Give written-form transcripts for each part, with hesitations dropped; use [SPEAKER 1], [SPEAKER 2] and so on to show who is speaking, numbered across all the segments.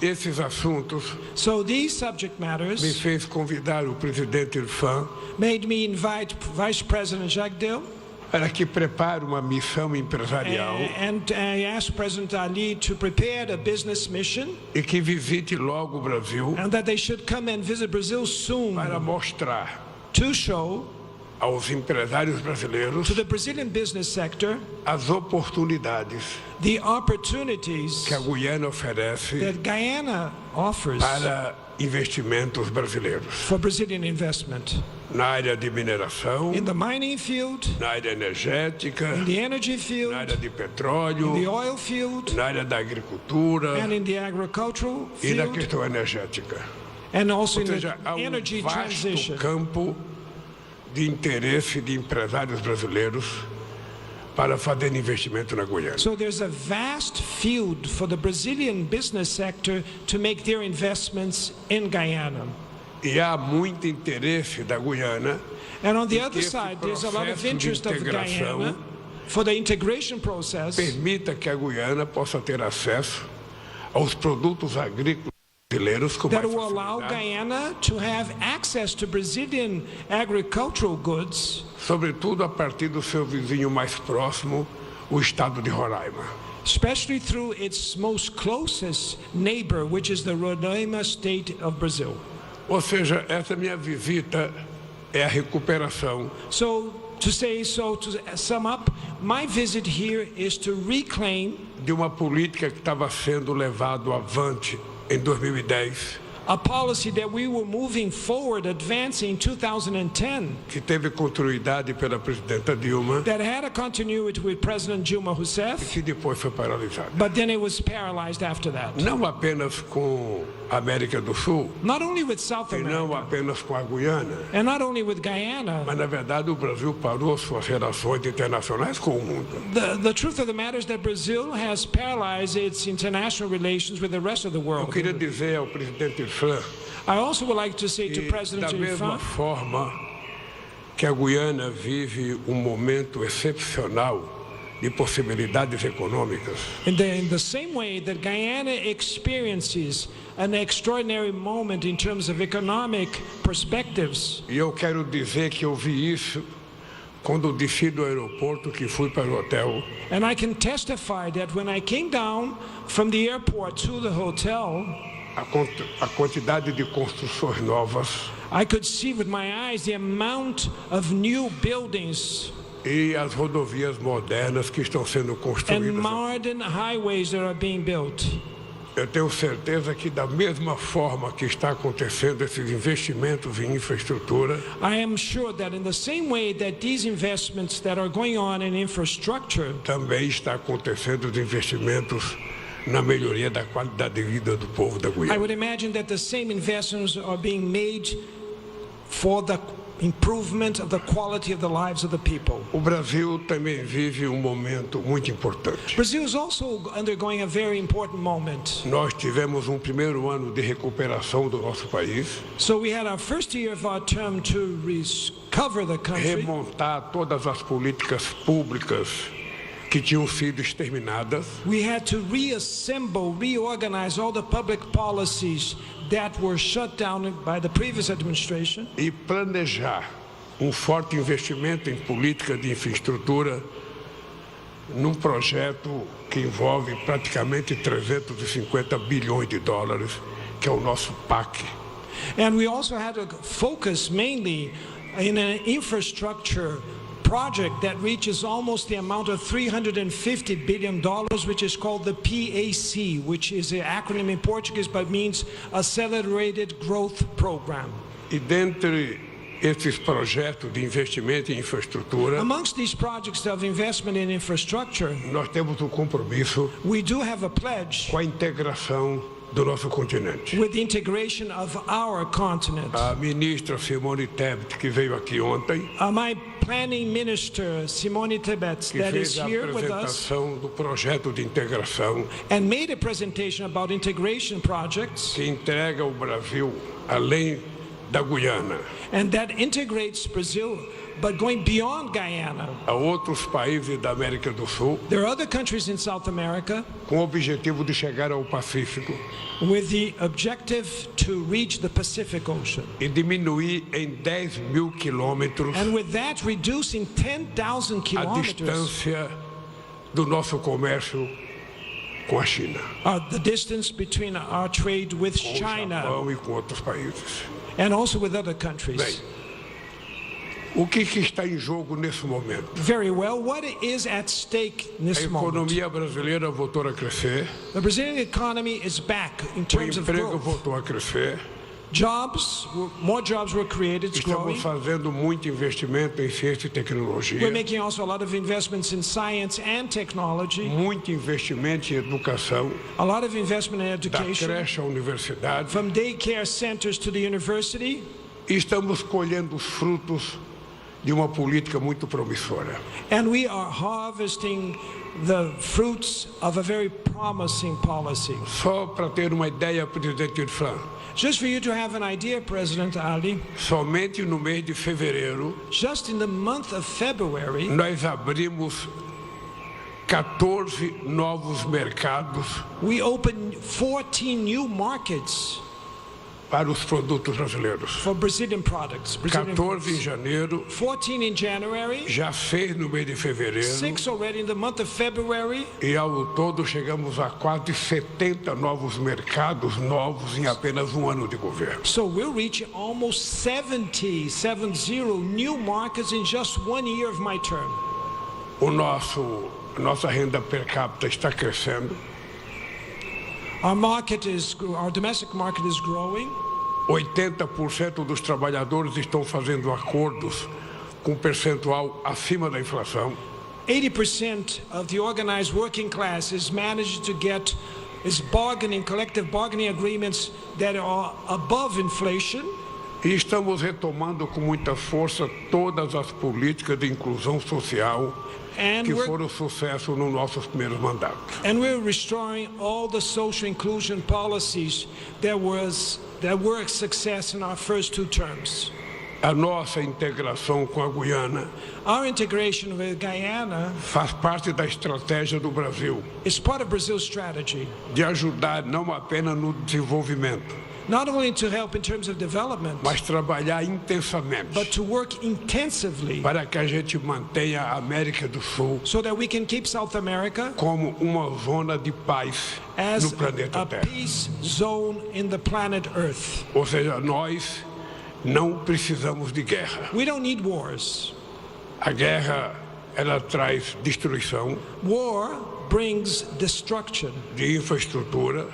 [SPEAKER 1] Esses assuntos
[SPEAKER 2] So these subject
[SPEAKER 1] me
[SPEAKER 2] matters
[SPEAKER 1] fez convidar o presidente Irfaan
[SPEAKER 2] made me invite Vice President Georgetown,
[SPEAKER 1] para que prepare uma missão empresarial
[SPEAKER 2] and I asked President Ali to prepare a business mission
[SPEAKER 1] e que visite logo o Brasil
[SPEAKER 2] and that they should come and visit Brazil soon
[SPEAKER 1] para mostrar
[SPEAKER 2] to show
[SPEAKER 1] aos empresários brasileiros
[SPEAKER 2] to the Brazilian business sector
[SPEAKER 1] as oportunidades
[SPEAKER 2] the opportunities
[SPEAKER 1] que a Guiana oferece
[SPEAKER 2] that Guyana offers
[SPEAKER 1] para investimentos brasileiros
[SPEAKER 2] for Brazilian investment
[SPEAKER 1] na área de mineração,
[SPEAKER 2] in the mining field,
[SPEAKER 1] na área energética,
[SPEAKER 2] in the energy field,
[SPEAKER 1] na área de petróleo,
[SPEAKER 2] in the oil field,
[SPEAKER 1] na área da agricultura
[SPEAKER 2] and in the agricultural
[SPEAKER 1] e na
[SPEAKER 2] field,
[SPEAKER 1] questão energética.
[SPEAKER 2] and also
[SPEAKER 1] Ou
[SPEAKER 2] in
[SPEAKER 1] seja, há
[SPEAKER 2] the energy
[SPEAKER 1] vasto
[SPEAKER 2] transition.
[SPEAKER 1] campo de interesse de empresários brasileiros para fazer investimento na Guiana.
[SPEAKER 2] So there's a vast field for the Brazilian business sector to make their investments in Guyana.
[SPEAKER 1] E há muito interesse da Guiana
[SPEAKER 2] And on the other
[SPEAKER 1] esse
[SPEAKER 2] side, there's a lot of
[SPEAKER 1] processo de
[SPEAKER 2] interest of
[SPEAKER 1] integração
[SPEAKER 2] Guyana for the integration process
[SPEAKER 1] permita que a Guiana possa ter acesso aos produtos agrícolas brasileiros com mais
[SPEAKER 2] that will allow
[SPEAKER 1] facilidade,
[SPEAKER 2] Guyana to have access to Brazilian agricultural goods,
[SPEAKER 1] sobretudo a partir do seu vizinho mais próximo, o estado de Roraima.
[SPEAKER 2] especially through its most closest neighbor, which is the Roraima state of Brazil.
[SPEAKER 1] Ou seja, essa minha visita é a recuperação
[SPEAKER 2] So to sum up, my visit here is to reclaim
[SPEAKER 1] de uma política que estava sendo levado avante em 2010,
[SPEAKER 2] a policy that we were moving forward, advancing in 2010,
[SPEAKER 1] que teve continuidade pela presidenta Dilma,
[SPEAKER 2] that had a continuity with President Dilma Rousseff,
[SPEAKER 1] que depois foi paralisada.
[SPEAKER 2] but then it was paralyzed after that.
[SPEAKER 1] Não apenas com a América do Sul,
[SPEAKER 2] Not only with South
[SPEAKER 1] e não
[SPEAKER 2] America,
[SPEAKER 1] apenas com a Guiana,
[SPEAKER 2] and not only with Guyana.
[SPEAKER 1] mas na verdade o Brasil parou suas relações internacionais com o mundo.
[SPEAKER 2] The truth of the matter is that Brazil has paralyzed its international relations with the rest of the
[SPEAKER 1] Eu
[SPEAKER 2] world.
[SPEAKER 1] queria dizer ao presidente Irfaan
[SPEAKER 2] I also would like to say to
[SPEAKER 1] que,
[SPEAKER 2] President
[SPEAKER 1] da mesma
[SPEAKER 2] Irfaan
[SPEAKER 1] forma que a Guiana vive um momento excepcional de possibilidades econômicas,
[SPEAKER 2] in the same way that Guyana experiences an extraordinary moment in terms of economic perspectives.
[SPEAKER 1] e eu quero dizer que eu vi isso quando desci do aeroporto, que fui para o hotel,
[SPEAKER 2] And I can testify that when I came down from the airport to the hotel,
[SPEAKER 1] a quantidade de construções novas
[SPEAKER 2] I could see with my eyes the amount of new buildings
[SPEAKER 1] e as rodovias modernas que estão sendo
[SPEAKER 2] and
[SPEAKER 1] construídas.
[SPEAKER 2] modern highways that are being built.
[SPEAKER 1] Eu tenho certeza que da mesma forma que está acontecendo esses investimentos em infraestrutura,
[SPEAKER 2] I am sure that in the same way that these investments that are going on in infrastructure,
[SPEAKER 1] também está acontecendo os investimentos na melhoria da qualidade de vida do povo da
[SPEAKER 2] I
[SPEAKER 1] Guiana.
[SPEAKER 2] would imagine that the same investments are being made for the improvement of the quality of the lives of the people.
[SPEAKER 1] O Brasil também vive um momento muito importante.
[SPEAKER 2] Brazil is also undergoing a very important moment.
[SPEAKER 1] Nós tivemos um primeiro ano de recuperação do nosso país,
[SPEAKER 2] So we had our first year of our term to recover the country,
[SPEAKER 1] remontar todas as políticas públicas que tinham sido exterminadas
[SPEAKER 2] we had to reassemble, reorganize all the public policies that were shut down by the previous administration,
[SPEAKER 1] e planejar um forte investimento em política de infraestrutura num projeto que envolve praticamente 350 bilhões de dólares, que é o nosso PAC.
[SPEAKER 2] and we also had to focus mainly in an infrastructure project that reaches almost the amount of $350 billion, which is called the PAC, which is an acronym in Portuguese but means Accelerated Growth Program.
[SPEAKER 1] E dentre esses projetos de investimento em infraestrutura,
[SPEAKER 2] Amongst these projects of investment in infrastructure,
[SPEAKER 1] nós temos um compromisso
[SPEAKER 2] we do have a pledge
[SPEAKER 1] com a integração do nosso continente.
[SPEAKER 2] with the integration of our continent.
[SPEAKER 1] A ministra Simone Tebet, que veio aqui ontem,
[SPEAKER 2] My planning minister, Simone Tebet,
[SPEAKER 1] que
[SPEAKER 2] that is
[SPEAKER 1] fez a
[SPEAKER 2] here with us
[SPEAKER 1] apresentação do projeto de integração
[SPEAKER 2] and made a presentation about integration projects
[SPEAKER 1] que entrega ao Brasil, além da Guiana
[SPEAKER 2] And that integrates Brazil, but going beyond Guyana.
[SPEAKER 1] a outros países da América do Sul,
[SPEAKER 2] There are other countries in South America
[SPEAKER 1] com o objetivo de chegar ao Pacífico
[SPEAKER 2] with the objective to reach the Pacific Ocean.
[SPEAKER 1] e diminuir em 10.000 quilômetros
[SPEAKER 2] And with that, reducing 10,000
[SPEAKER 1] a
[SPEAKER 2] kilometers,
[SPEAKER 1] distância do nosso comércio com a China,
[SPEAKER 2] the distance between our trade with
[SPEAKER 1] com o
[SPEAKER 2] China
[SPEAKER 1] Japão e com outros países.
[SPEAKER 2] and also with other
[SPEAKER 1] Bem,
[SPEAKER 2] countries.
[SPEAKER 1] o que está em jogo nesse momento?
[SPEAKER 2] Very well. What is at stake in
[SPEAKER 1] A
[SPEAKER 2] this moment?
[SPEAKER 1] economia brasileira voltou a crescer,
[SPEAKER 2] The Brazilian economy is back in
[SPEAKER 1] o
[SPEAKER 2] terms of
[SPEAKER 1] emprego
[SPEAKER 2] growth.
[SPEAKER 1] voltou a crescer.
[SPEAKER 2] More jobs were created, it's growing.
[SPEAKER 1] Estamos fazendo muito investimento em ciência e tecnologia,
[SPEAKER 2] We're making also a lot of investments in science and technology,
[SPEAKER 1] muito investimento em educação,
[SPEAKER 2] a lot of investment in
[SPEAKER 1] da
[SPEAKER 2] education,
[SPEAKER 1] creche à universidade.
[SPEAKER 2] from daycare centers to the university.
[SPEAKER 1] E estamos colhendo os frutos de uma política muito promissora.
[SPEAKER 2] And we are harvesting the fruits of a very promising policy.
[SPEAKER 1] Só para ter uma ideia, presidente Irfaan,
[SPEAKER 2] Just for you to have an idea, President Ali,
[SPEAKER 1] somente no mês de fevereiro
[SPEAKER 2] just in the month of February,
[SPEAKER 1] nós abrimos 14 novos mercados
[SPEAKER 2] we opened 14 new markets
[SPEAKER 1] para os produtos brasileiros.
[SPEAKER 2] for Brazilian products. Brazilian
[SPEAKER 1] 14 em
[SPEAKER 2] goods.
[SPEAKER 1] janeiro,
[SPEAKER 2] 14 in January,
[SPEAKER 1] já 6 no mês de fevereiro,
[SPEAKER 2] 6 already in the month of February,
[SPEAKER 1] e ao todo chegamos a quase 70 novos mercados novos em apenas um ano de governo.
[SPEAKER 2] so we'll reach almost 70 new markets in just 1 year of my term.
[SPEAKER 1] Nossa renda per capita está crescendo.
[SPEAKER 2] Our domestic market is growing.
[SPEAKER 1] 80% dos trabalhadores estão fazendo acordos com percentual acima da inflação.
[SPEAKER 2] 80% of the organized working class is managed to get collective bargaining agreements that are above inflation.
[SPEAKER 1] E estamos retomando com muita força todas as políticas de inclusão social que foram sucesso nos nossos primeiros mandatos.
[SPEAKER 2] And we're restoring all the social inclusion policies that were a success in our first 2 terms.
[SPEAKER 1] A nossa integração com a Guiana
[SPEAKER 2] Our integration with Guyana
[SPEAKER 1] faz parte da estratégia do Brasil
[SPEAKER 2] is part of Brazil's strategy,
[SPEAKER 1] de ajudar não apenas no desenvolvimento,
[SPEAKER 2] not only to help in terms of development,
[SPEAKER 1] mas trabalhar intensamente
[SPEAKER 2] but to work intensively
[SPEAKER 1] para que a gente mantenha a América do Sul
[SPEAKER 2] so that we can keep South America
[SPEAKER 1] como uma zona de paz
[SPEAKER 2] as
[SPEAKER 1] no planeta
[SPEAKER 2] a
[SPEAKER 1] Terra.
[SPEAKER 2] peace zone in the planet Earth.
[SPEAKER 1] Ou seja, nós não precisamos de guerra.
[SPEAKER 2] We don't need wars.
[SPEAKER 1] A guerra, ela traz destruição
[SPEAKER 2] War brings destruction,
[SPEAKER 1] de infraestrutura,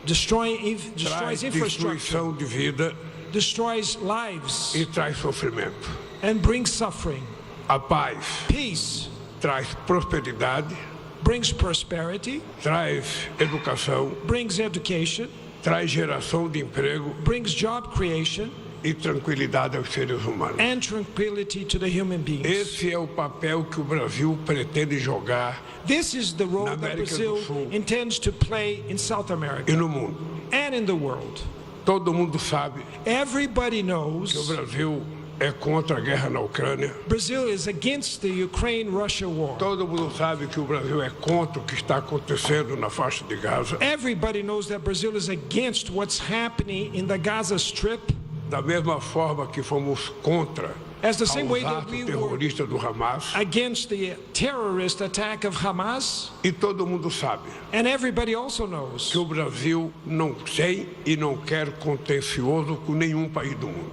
[SPEAKER 2] destroys
[SPEAKER 1] traz
[SPEAKER 2] infrastructure,
[SPEAKER 1] destruição de vida
[SPEAKER 2] destroys lives,
[SPEAKER 1] e traz sofrimento.
[SPEAKER 2] and brings suffering.
[SPEAKER 1] A paz
[SPEAKER 2] Peace
[SPEAKER 1] traz prosperidade,
[SPEAKER 2] brings prosperity,
[SPEAKER 1] traz educação,
[SPEAKER 2] brings education,
[SPEAKER 1] traz geração de emprego
[SPEAKER 2] brings job creation,
[SPEAKER 1] e tranquilidade aos seres humanos.
[SPEAKER 2] and tranquility to the human beings.
[SPEAKER 1] Esse é o papel que o Brasil pretende jogar
[SPEAKER 2] This is the role
[SPEAKER 1] Na
[SPEAKER 2] that
[SPEAKER 1] América do
[SPEAKER 2] Brazil
[SPEAKER 1] Sul.
[SPEAKER 2] intends to play in South
[SPEAKER 1] e
[SPEAKER 2] America
[SPEAKER 1] no mundo.
[SPEAKER 2] and in the world.
[SPEAKER 1] Todo mundo sabe
[SPEAKER 2] Everybody
[SPEAKER 1] que o
[SPEAKER 2] knows
[SPEAKER 1] Brasil é contra a guerra na Ucrânia.
[SPEAKER 2] Brazil is against the Ukraine-Russia war.
[SPEAKER 1] Todo mundo sabe que o Brasil é contra o que está acontecendo na faixa de Gaza.
[SPEAKER 2] Everybody knows that Brazil is against what's happening in the Gaza Strip,
[SPEAKER 1] Da mesma forma que fomos contra
[SPEAKER 2] as the same way
[SPEAKER 1] aos
[SPEAKER 2] that
[SPEAKER 1] atos
[SPEAKER 2] we were
[SPEAKER 1] terroristas do Hamas.
[SPEAKER 2] against the terrorist attack of Hamas.
[SPEAKER 1] E todo mundo sabe
[SPEAKER 2] And everybody also knows
[SPEAKER 1] que o Brasil não tem e não quer contencioso com nenhum país do mundo.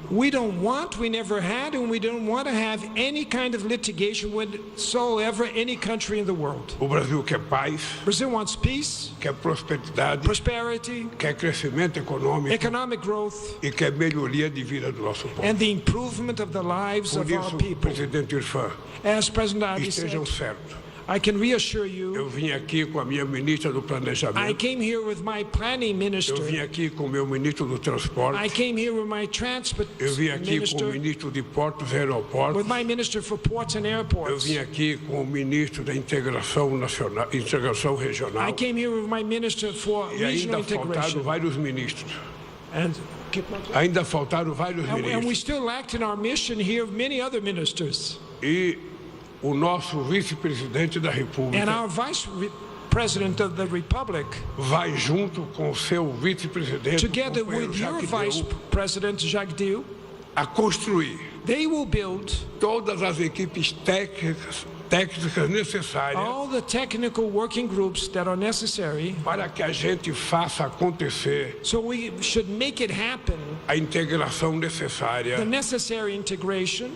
[SPEAKER 2] we never had, and we don't want to have any kind of litigation whatsoever any country in the world.
[SPEAKER 1] O Brasil quer paz,
[SPEAKER 2] Brazil wants peace,
[SPEAKER 1] quer prosperidade,
[SPEAKER 2] prosperity,
[SPEAKER 1] quer crescimento econômico
[SPEAKER 2] economic growth,
[SPEAKER 1] e quer melhoria de vida do nosso povo.
[SPEAKER 2] and the improvement of the lives
[SPEAKER 1] Por
[SPEAKER 2] of our
[SPEAKER 1] isso,
[SPEAKER 2] people.
[SPEAKER 1] presidente Irfaan,
[SPEAKER 2] As President Ali said,
[SPEAKER 1] estejam certos.
[SPEAKER 2] I can reassure you,
[SPEAKER 1] Eu vim aqui com a minha ministra do
[SPEAKER 2] I
[SPEAKER 1] Planejamento,
[SPEAKER 2] came here with my planning
[SPEAKER 1] eu
[SPEAKER 2] minister,
[SPEAKER 1] vim aqui com o meu ministro do Transporte,
[SPEAKER 2] I came here with my transport
[SPEAKER 1] eu vim aqui com o
[SPEAKER 2] minister,
[SPEAKER 1] ministro de Portos e Aeroportos,
[SPEAKER 2] with my minister for ports and
[SPEAKER 1] eu
[SPEAKER 2] airports.
[SPEAKER 1] vim aqui com o ministro da Integração Nacional, Integração
[SPEAKER 2] I
[SPEAKER 1] Regional,
[SPEAKER 2] came here with my minister for
[SPEAKER 1] e
[SPEAKER 2] regional
[SPEAKER 1] ainda faltaram
[SPEAKER 2] integration.
[SPEAKER 1] vários ministros.
[SPEAKER 2] And
[SPEAKER 1] Ainda faltaram vários
[SPEAKER 2] we
[SPEAKER 1] ministros.
[SPEAKER 2] still lacked in our mission here many other ministers.
[SPEAKER 1] E o nosso vice-presidente da
[SPEAKER 2] And
[SPEAKER 1] República
[SPEAKER 2] our Vice President of the Republic,
[SPEAKER 1] vai junto com o seu vice-presidente, o
[SPEAKER 2] together
[SPEAKER 1] companheiro
[SPEAKER 2] with your
[SPEAKER 1] Jacques
[SPEAKER 2] Vice
[SPEAKER 1] Deu,
[SPEAKER 2] President Jacques Deu,
[SPEAKER 1] a construir
[SPEAKER 2] they will build
[SPEAKER 1] todas as equipes técnicas necessárias
[SPEAKER 2] all the technical working groups that are necessary,
[SPEAKER 1] para que a gente faça acontecer
[SPEAKER 2] so we should make it happen,
[SPEAKER 1] a integração
[SPEAKER 2] the
[SPEAKER 1] necessária
[SPEAKER 2] necessary integration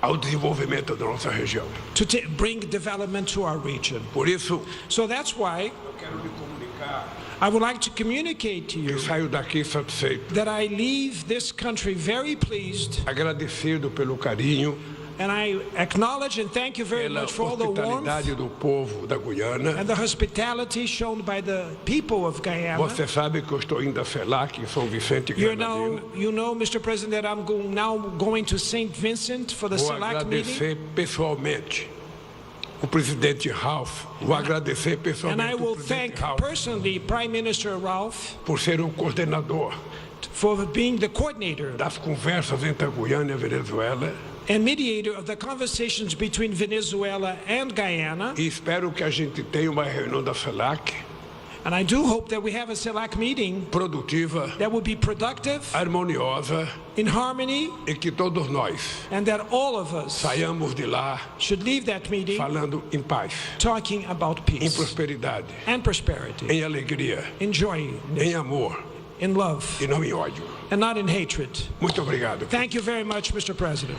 [SPEAKER 1] ao desenvolvimento da nossa região.
[SPEAKER 2] to bring development to our region.
[SPEAKER 1] Por isso,
[SPEAKER 2] So that's why
[SPEAKER 1] eu quero lhe comunicar
[SPEAKER 2] I would like to communicate to
[SPEAKER 1] que
[SPEAKER 2] you
[SPEAKER 1] saio daqui satisfeito,
[SPEAKER 2] that I leave this country very pleased,
[SPEAKER 1] agradecido pelo carinho,
[SPEAKER 2] and I acknowledge and thank you very
[SPEAKER 1] pela
[SPEAKER 2] much for all the warmth
[SPEAKER 1] hospitalidade do povo da Guiana.
[SPEAKER 2] and the hospitality shown by the people of Guyana.
[SPEAKER 1] Você sabe que eu estou indo a CELAC em São Vicente e Granadina.
[SPEAKER 2] You know, Mr. President, that I'm now going to St. Vincent for the
[SPEAKER 1] Vou
[SPEAKER 2] select meeting.
[SPEAKER 1] agradecer pessoalmente o presidente Ralph. Vou agradecer
[SPEAKER 2] And I
[SPEAKER 1] pessoalmente o
[SPEAKER 2] will
[SPEAKER 1] presidente
[SPEAKER 2] thank
[SPEAKER 1] Ralph
[SPEAKER 2] personally Prime Minister Ralph
[SPEAKER 1] por ser o coordenador
[SPEAKER 2] for being the coordinator
[SPEAKER 1] das conversas entre a Guiana e a Venezuela.
[SPEAKER 2] and mediator of the conversations between Venezuela and Guyana.
[SPEAKER 1] E espero que a gente tenha uma reunião da CELAC
[SPEAKER 2] And I do hope that we have a select meeting
[SPEAKER 1] produtiva,
[SPEAKER 2] that will be productive,
[SPEAKER 1] harmoniosa
[SPEAKER 2] in harmony,
[SPEAKER 1] e que todos nós
[SPEAKER 2] and that all of us
[SPEAKER 1] saiamos de lá
[SPEAKER 2] should leave that meeting
[SPEAKER 1] falando em paz,
[SPEAKER 2] talking about
[SPEAKER 1] em
[SPEAKER 2] peace
[SPEAKER 1] prosperidade,
[SPEAKER 2] and prosperity,
[SPEAKER 1] em alegria,
[SPEAKER 2] in joy,
[SPEAKER 1] em amor
[SPEAKER 2] in love,
[SPEAKER 1] e não em ódio.
[SPEAKER 2] and not in hatred.
[SPEAKER 1] Muito obrigado.
[SPEAKER 2] Thank you very much, Mr. President.